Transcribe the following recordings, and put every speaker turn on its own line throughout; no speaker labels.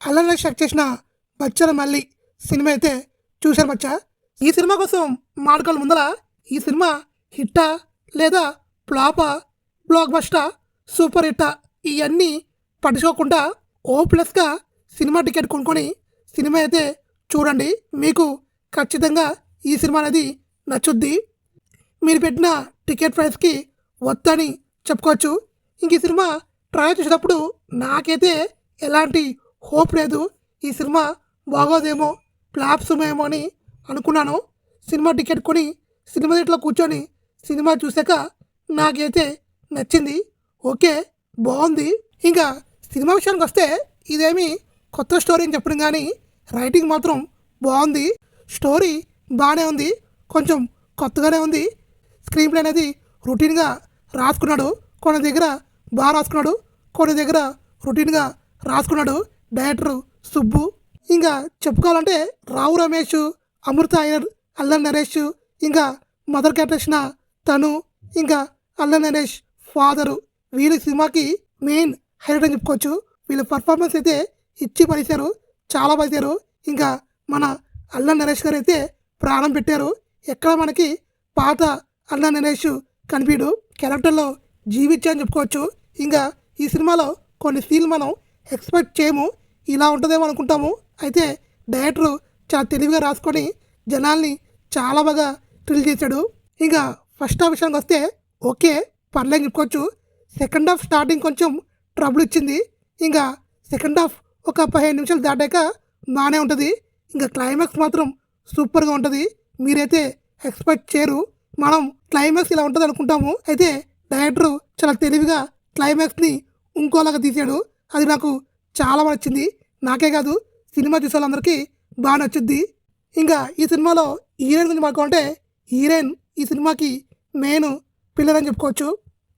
అల్లరి స్టార్ట్ చేసిన బచ్చల మళ్ళీ సినిమా అయితే చూశారు బచ్చా. ఈ సినిమా కోసం మాటల ముందర ఈ సినిమా హిట్టా లేదా ఫ్లాపా, బ్లాక్ బస్టా, సూపర్ హిట్టా ఇవన్నీ పట్టించుకోకుండా ఓ+గా సినిమా టికెట్ కొనుక్కొని సినిమా అయితే చూడండి. మీకు ఖచ్చితంగా ఈ సినిమా అనేది నచ్చుద్ది. మీరు పెట్టిన టికెట్ ప్రైస్కి వద్దని చెప్పుకోవచ్చు. ఇంక ఈ సినిమా ట్రై చేసేటప్పుడు నాకైతే ఎలాంటి హోప్ లేదు. ఈ సినిమా బాగోదేమో, ఫ్లాప్స్ ఏమో అని అనుకున్నాను. సినిమా టికెట్ కొని సినిమా థియేటర్లో కూర్చొని సినిమా చూశాక నాకైతే నచ్చింది. ఓకే, బాగుంది. ఇంకా సినిమా విషయానికి వస్తే ఇదేమి కొత్త స్టోరీ అని చెప్పడం కానీ రైటింగ్ మాత్రం బాగుంది. స్టోరీ బాగానే ఉంది, కొంచెం కొత్తగానే ఉంది. స్క్రీన్ ప్లే అనేది రొటీన్గా రాసుకున్నాడు. కొన్ని దగ్గర బాగా రాసుకున్నాడు, కొన్ని దగ్గర రొటీన్గా రాసుకున్నాడు డైరెక్టర్ సుబ్బు. ఇంకా చెప్పుకోవాలంటే రావు రమేష్, అమృత అయ్యర్, అల్లరి నరేష్, ఇంకా మదర్ క్యారెక్టర్ తను, ఇంకా అల్లరి నరేష్ ఫాదరు, వీళ్ళ సినిమాకి మెయిన్ హైలైట్ అని చెప్పుకోవచ్చు. వీళ్ళ పర్ఫార్మెన్స్ అయితే ఇచ్చి పనిచారు, చాలా పనిచారు. ఇంకా మన అల్లరి నరేష్ గారు అయితే ప్రాణం పెట్టారు. ఎక్కడ మనకి పాత అల్లరి నరేష్ కనిపించడు, క్యారెక్టర్లో జీవించని చెప్పుకోవచ్చు. ఇంకా ఈ సినిమాలో కొన్ని సీన్లు మనం ఎక్స్పెక్ట్ చేయము, ఇలా ఉంటుందేమో అనుకుంటాము. అయితే డైరెక్టర్ చాలా తెలివిగా రాసుకొని జనాల్ని చాలా బాగా థ్రిల్ చేశాడు. ఇంకా ఫస్ట్ హాఫ్ విషయానికి వస్తే ఓకే, పర్లేని చెప్పుకోవచ్చు. సెకండ్ హాఫ్ స్టార్టింగ్ కొంచెం ట్రబుల్ ఇచ్చింది. ఇంకా సెకండ్ హాఫ్ ఒక 15 నిమిషాలు దాటాక బాగానే ఉంటుంది. ఇంకా క్లైమాక్స్ మాత్రం సూపర్గా ఉంటుంది. మీరైతే ఎక్స్పెక్ట్ చేయరు, మనం క్లైమాక్స్ ఇలా ఉంటుంది అనుకుంటాము. అయితే డైరెక్టర్ చాలా తెలివిగా క్లైమాక్స్ని ఇంకోలాగా తీసాడు. అది నాకు చాలా నచ్చింది. నాకే కాదు, సినిమా చూసే వాళ్ళందరికీ బాగా నచ్చుద్ది. ఇంకా ఈ సినిమాలో హీరోయిన్ గురించి మాట్లాడుకుంటే హీరోయిన్ ఈ సినిమాకి మెయిన్ పిల్లర్ అని చెప్పుకోవచ్చు.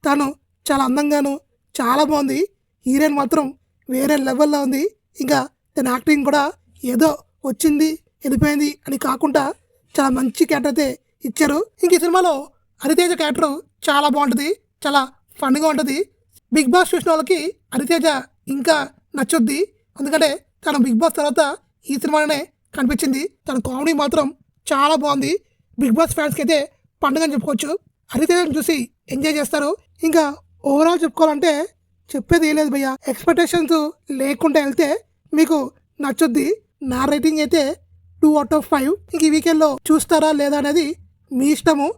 తను చాలా అందంగాను చాలా బాగుంది. హీరోయిన్ మాత్రం వేరే లెవెల్లో ఉంది. ఇంకా తన యాక్టింగ్ కూడా ఏదో వచ్చింది వెళ్ళిపోయింది అని కాకుండా చాలా మంచి క్యారెక్టర్ అయితే ఇచ్చారు. ఇంక ఈ సినిమాలో హరితేజ క్యారెక్టర్ చాలా బాగుంటుంది, చాలా ఫన్గా ఉంటుంది. బిగ్ బాస్ చూసిన వాళ్ళకి హరితేజ ఇంకా నచ్చుద్ది, ఎందుకంటే తను బిగ్ బాస్ తర్వాత ఈ సినిమాలోనే కనిపించింది. తన కామెడీ మాత్రం చాలా బాగుంది. బిగ్ బాస్ ఫ్యాన్స్కి అయితే పండుగ అని చెప్పుకోవచ్చు. హరితేజను చూసి ఎంజాయ్ చేస్తారు. ఇంకా ఓవరాల్ చెప్పుకోవాలంటే చెప్పేది ఏం లేదు భయ్య, ఎక్స్పెక్టేషన్స్ లేకుండా వెళ్తే మీకు నచ్చుద్ది. నా రేటింగ్ అయితే 2/5. ఇంక ఈ వీకెండ్లో చూస్తారా లేదా అనేది మీ ఇష్టము.